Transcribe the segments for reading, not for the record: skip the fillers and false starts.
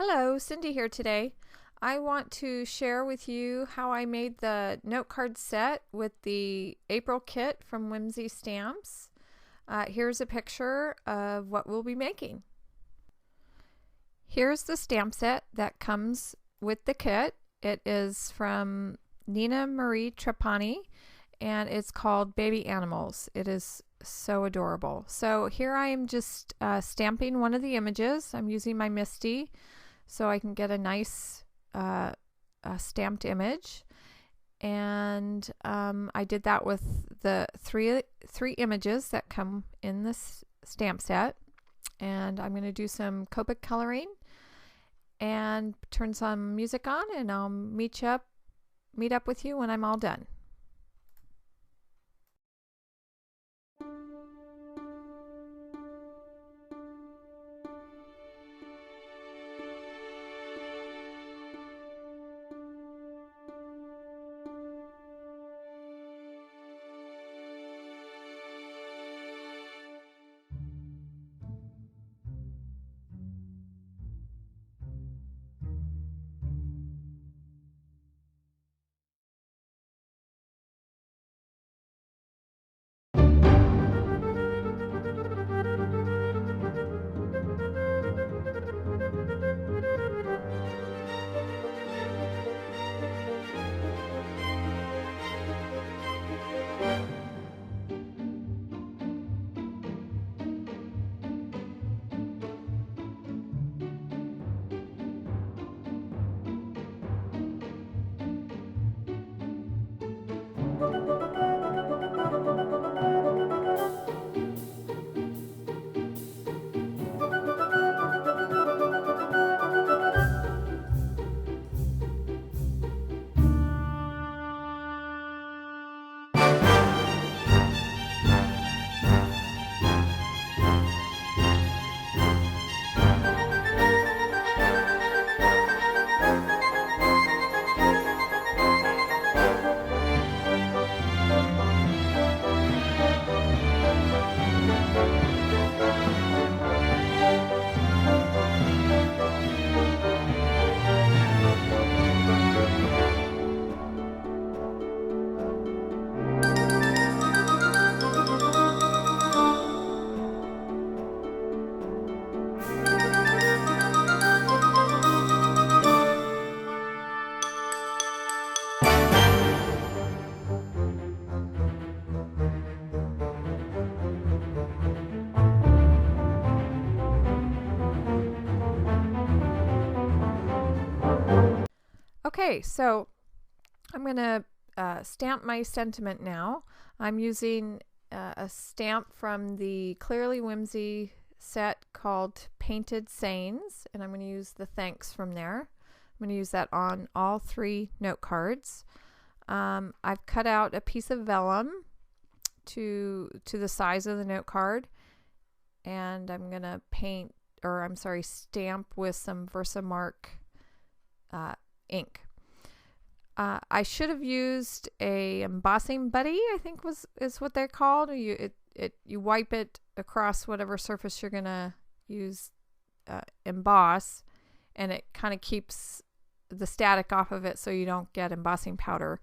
Hello, Cindy here today. I want to share with you how I made the note card set with the April kit from Whimsy Stamps. Here's a picture of what we'll be making. Here's the stamp set that comes with the kit. It is from Nina Marie-Trapani and it's called Baby Animals. It is so adorable. So here I am just stamping one of the images. I'm using my Misty so I can get a nice stamped image, and I did that with the three images that come in this stamp set. And I'm going to do some Copic coloring and turn some music on, and I'll meet up with you when I'm all done. Okay, so I'm going to stamp my sentiment now. I'm using a stamp from the Clearly Whimsy set called Painted Sayings, and I'm going to use the thanks from there. I'm going to use that on all three note cards. I've cut out a piece of vellum to the size of the note card, and I'm going to stamp with some Versamark ink. I should have used a embossing buddy, I think is what they're called. You wipe it across whatever surface you're gonna use emboss, and it kind of keeps the static off of it so you don't get embossing powder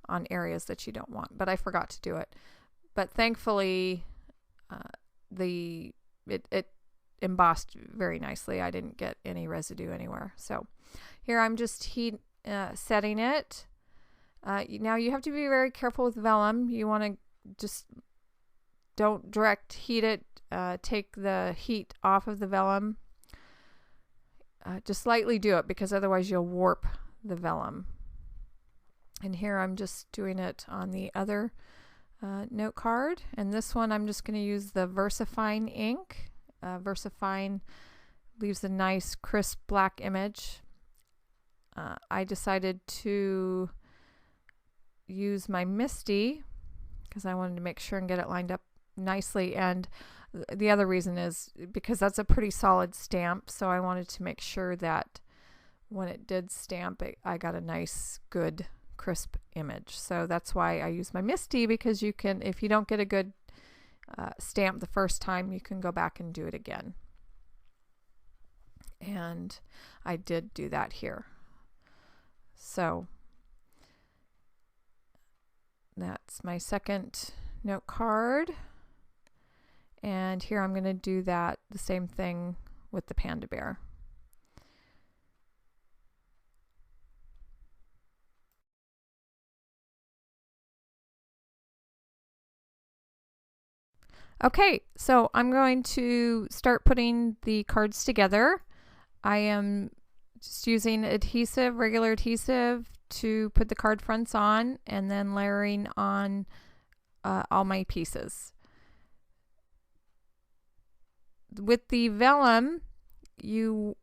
on areas that you don't want. But I forgot to do it. But thankfully, it embossed very nicely. I didn't get any residue anywhere. So here I'm just setting it. Now you have to be very careful with vellum. You want to just don't direct heat it. Take the heat off of the vellum. Just lightly do it, because otherwise you'll warp the vellum. And here I'm just doing it on the other note card. And this one I'm just going to use the VersaFine ink. VersaFine leaves a nice crisp black image. I decided to use my Misty because I wanted to make sure and get it lined up nicely, and the other reason is because that's a pretty solid stamp, so I wanted to make sure that when it did stamp I got a nice good crisp image. So that's why I use my Misty, because you can, if you don't get a good stamp the first time, you can go back and do it again. And I did do that here. So that's my second note card. And here I'm going to do that, the same thing with the panda bear. Okay, so I'm going to start putting the cards together. I am just using adhesive, regular adhesive, to put the card fronts on, and then layering on all my pieces. With the vellum, you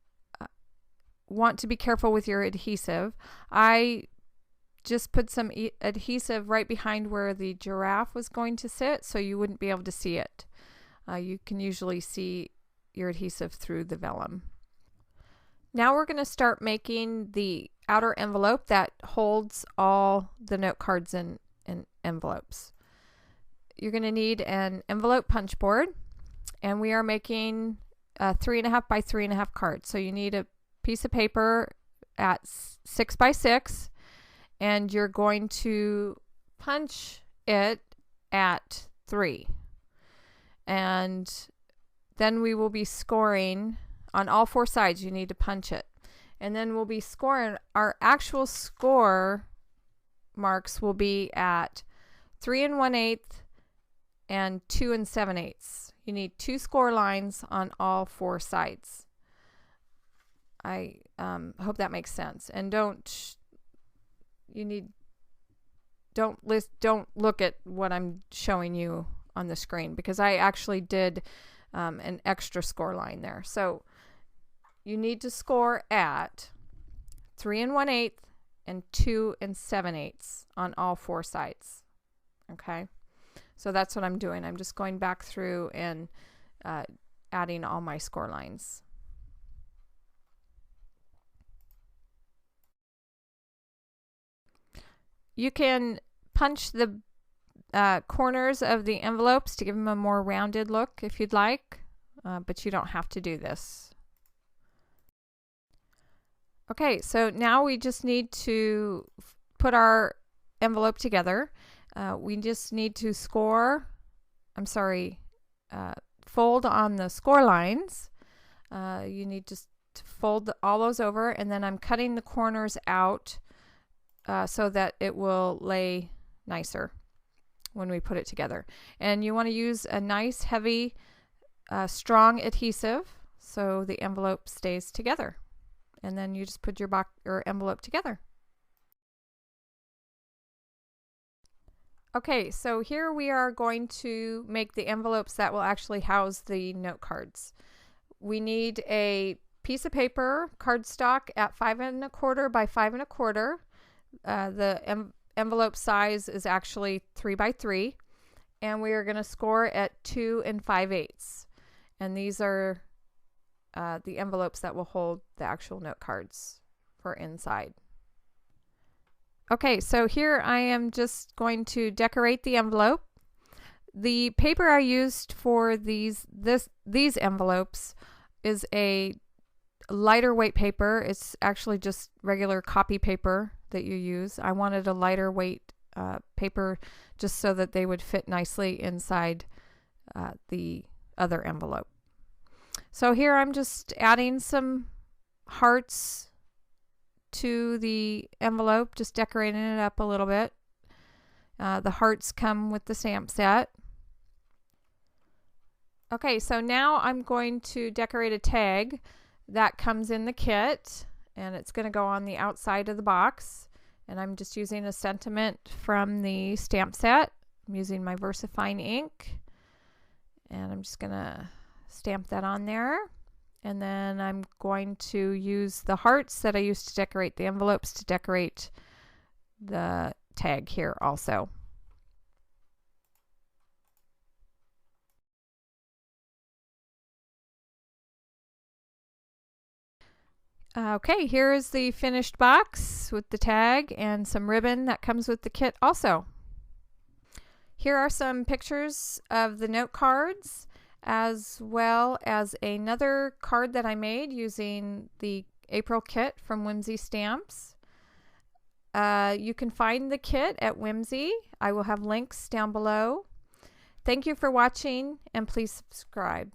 want to be careful with your adhesive. I just put some adhesive right behind where the giraffe was going to sit, so you wouldn't be able to see it. You can usually see your adhesive through the vellum. Now we're going to start making the outer envelope that holds all the note cards in envelopes. You're going to need an envelope punch board, and we are making a 3.5 by 3.5 card. So you need a piece of paper at 6 by 6, and you're going to punch it at 3. And then we will be scoring on all 4 sides. You need to punch it. And then we'll be scoring. Our actual score marks will be at 3 1/8 and 2 7/8. You need 2 score lines on all 4 sides. I hope that makes sense. And don't look at what I'm showing you on the screen, because I actually did an extra score line there. So you need to score at 3 1/8 and 2 7/8 on all 4 sides. Okay, so that's what I'm doing. I'm just going back through and adding all my score lines. You can punch the corners of the envelopes to give them a more rounded look if you'd like, but you don't have to do this. Okay, so now we just need to put our envelope together. We just need to fold on the score lines. You need just to fold all those over, and then I'm cutting the corners out so that it will lay nicer when we put it together. And you want to use a nice, heavy, strong adhesive so the envelope stays together. And then you just put your envelope together. Okay, so here we are going to make the envelopes that will actually house the note cards. We need a piece of paper, cardstock at 5 1/4 by 5 1/4. The envelope size is actually 3 by 3, and we are going to score at 2 5/8. And these are the envelopes that will hold the actual note cards for inside. Okay, so here I am just going to decorate the envelope. The paper I used for these envelopes is a lighter weight paper. It's actually just regular copy paper that you use. I wanted a lighter weight paper just so that they would fit nicely inside the other envelope. So here I'm just adding some hearts to the envelope, just decorating it up a little bit. The hearts come with the stamp set. Okay, so now I'm going to decorate a tag that comes in the kit, and it's going to go on the outside of the box. And I'm just using a sentiment from the stamp set. I'm using my VersaFine ink, and I'm just going to stamp that on there. And then I'm going to use the hearts that I used to decorate the envelopes to decorate the tag here also. Okay, here is the finished box with the tag and some ribbon that comes with the kit also. Here are some pictures of the note cards. as well as another card that I made using the April kit from Whimsy Stamps. You can find the kit at Whimsy. I will have links down below. Thank you for watching, and please subscribe.